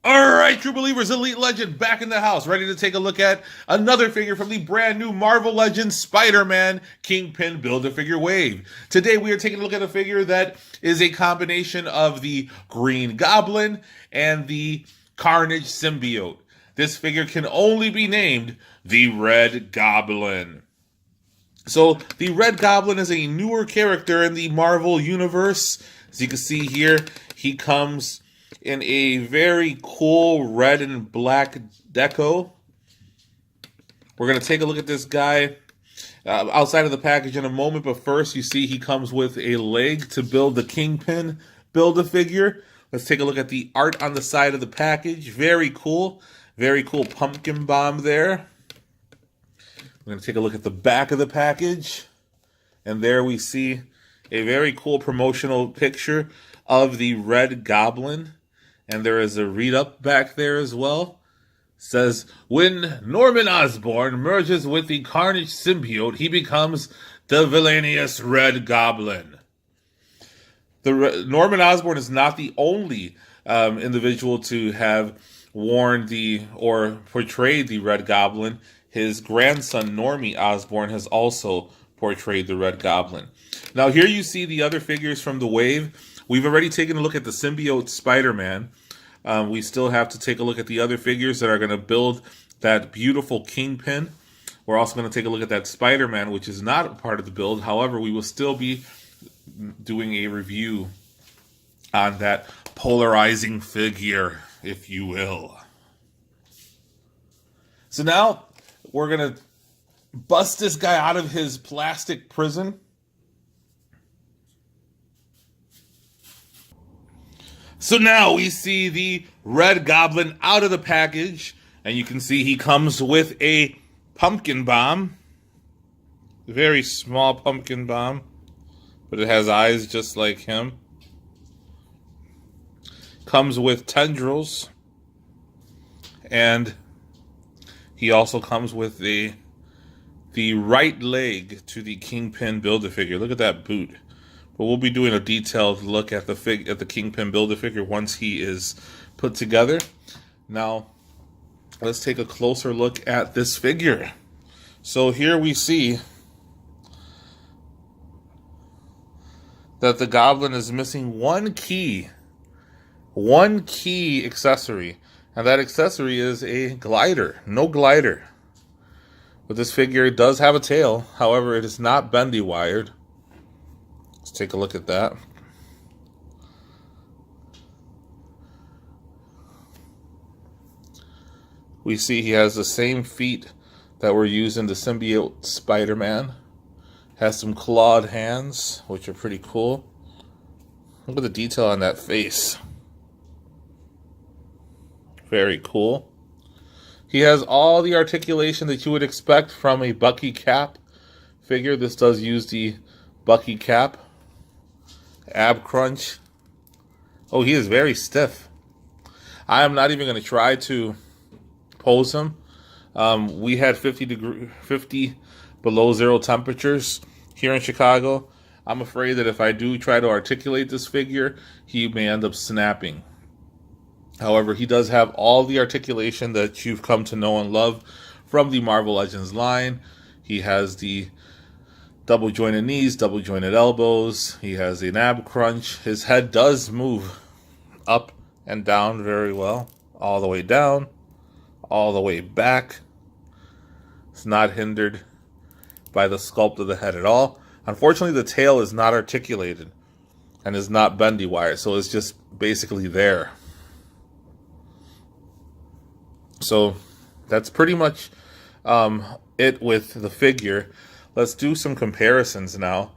Alright, true believers, Elite Legend back in the house, ready to take a look at another figure from the brand new Marvel Legends Spider-Man Kingpin Build-A-Figure Wave. Today we are taking a look at a figure that is a combination of the Green Goblin and the Carnage symbiote. This figure can only be named the Red Goblin. So the Red Goblin is a newer character in the Marvel Universe. As you can see here, he comes in a very cool red and black deco. We're going to take a look at this guy outside of the package in a moment, but first you see he comes with a leg to build the Kingpin Build-A-Figure. Let's take a look at the art on the side of the package. Very cool pumpkin bomb there. We're going to take a look at the back of the package, and there we see a very cool promotional picture of the Red Goblin. And there is a read-up back there as well. It says, when Norman Osborn merges with the Carnage symbiote, he becomes the villainous Red Goblin. Norman Osborn is not the only individual to have worn or portrayed the Red Goblin. His grandson, Normie Osborn, has also portrayed the Red Goblin. Now here you see the other figures from the wave. We've already taken a look at the symbiote Spider-Man. We still have to take a look at the other figures that are going to build that beautiful Kingpin. We're also going to take a look at that Spider-Man, which is not a part of the build. However, we will still be doing a review on that polarizing figure, if you will. So now we're going to bust this guy out of his plastic prison. So now we see the Red Goblin out of the package, and you can see he comes with a pumpkin bomb. A very small pumpkin bomb, but it has eyes just like him. Comes with tendrils, and he also comes with the right leg to the Kingpin Build-A-Figure. Look at that boot. But we'll be doing a detailed look at the Kingpin Build-A-Figure once he is put together. Now, let's take a closer look at this figure. So here we see that the Goblin is missing one key accessory, and that accessory is a glider. No glider. But this figure does have a tail. However, it is not bendy wired. Let's take a look at that. We see he has the same feet that were used in the symbiote Spider-Man. Has some clawed hands, which are pretty cool. Look at the detail on that face. Very cool. He has all the articulation that you would expect from a Bucky cap figure. This does use the Bucky cap. Ab crunch. Oh, he is very stiff. I am not even going to try to pose him. We had 50 below zero temperatures here in Chicago. I'm afraid that if I do try to articulate this figure, he may end up snapping. However, he does have all the articulation that you've come to know and love from the Marvel Legends line. He has the double jointed knees, double jointed elbows. He has an ab crunch. His head does move up and down very well. All the way down, all the way back. It's not hindered by the sculpt of the head at all. Unfortunately, the tail is not articulated and is not bendy wire, so it's just basically there. So that's pretty much it with the figure. Let's do some comparisons now.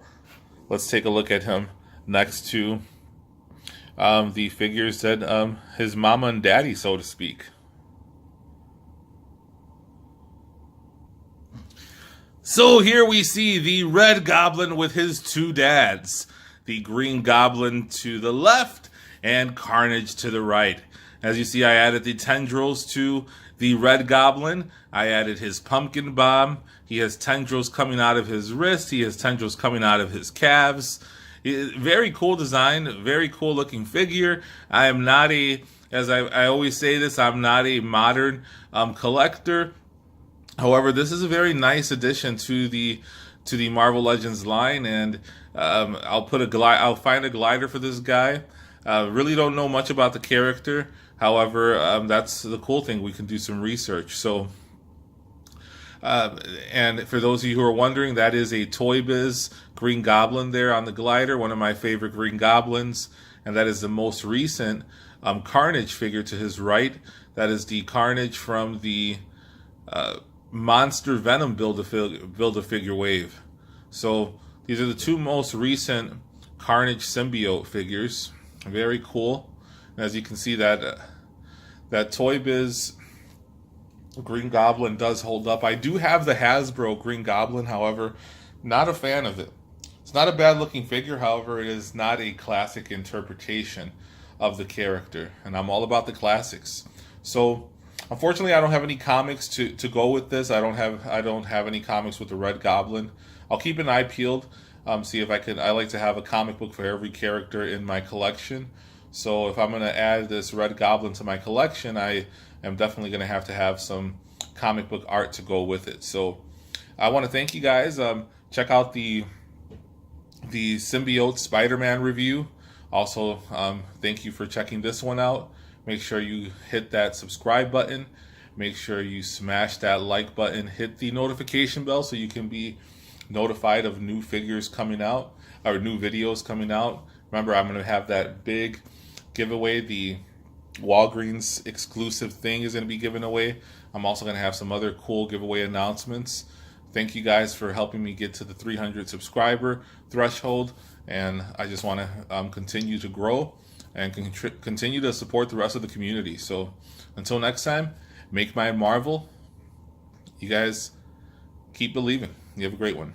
Let's take a look at him next to the figures that his mama and daddy, so to speak. So here we see the Red Goblin with his two dads. The Green Goblin to the left and Carnage to the right. As you see, I added the tendrils to the Red Goblin. I added his pumpkin bomb. He has tendrils coming out of his wrist. He has tendrils coming out of his calves. Very cool design, very cool looking figure. I am not as I always say this, I'm not a modern collector. However, this is a very nice addition to the Marvel Legends line, and I'll find a glider for this guy. Really don't know much about the character. However, that's the cool thing. We can do some research. So, and for those of you who are wondering, that is a Toy Biz Green Goblin there on the glider, one of my favorite Green Goblins, and that is the most recent Carnage figure to his right. That is the Carnage from the Monster Venom Build-A-Figure wave. So these are the two most recent Carnage symbiote figures. Very cool. And as you can see, that Toy Biz Green Goblin does hold up. I do have the Hasbro Green Goblin, however, not a fan of it. It's not a bad looking figure, however, it is not a classic interpretation of the character. And I'm all about the classics. So unfortunately, I don't have any comics to go with this. I don't have any comics with the Red Goblin. I'll keep an eye peeled, see if I could. I like to have a comic book for every character in my collection. So if I'm going to add this Red Goblin to my collection, I am definitely going to have some comic book art to go with it. So I want to thank you guys. Check out the Symbiote Spider-Man review. Also, thank you for checking this one out. Make sure you hit that subscribe button. Make sure you smash that like button. Hit the notification bell so you can be notified of new figures coming out or new videos coming out. Remember, I'm going to have that big giveaway. The Walgreens exclusive thing is going to be given away. I'm also going to have some other cool giveaway announcements. Thank you guys for helping me get to the 300 subscriber threshold. And I just want to continue to grow and continue to support the rest of the community. So until next time, make my Marvel. You guys keep believing. You have a great one.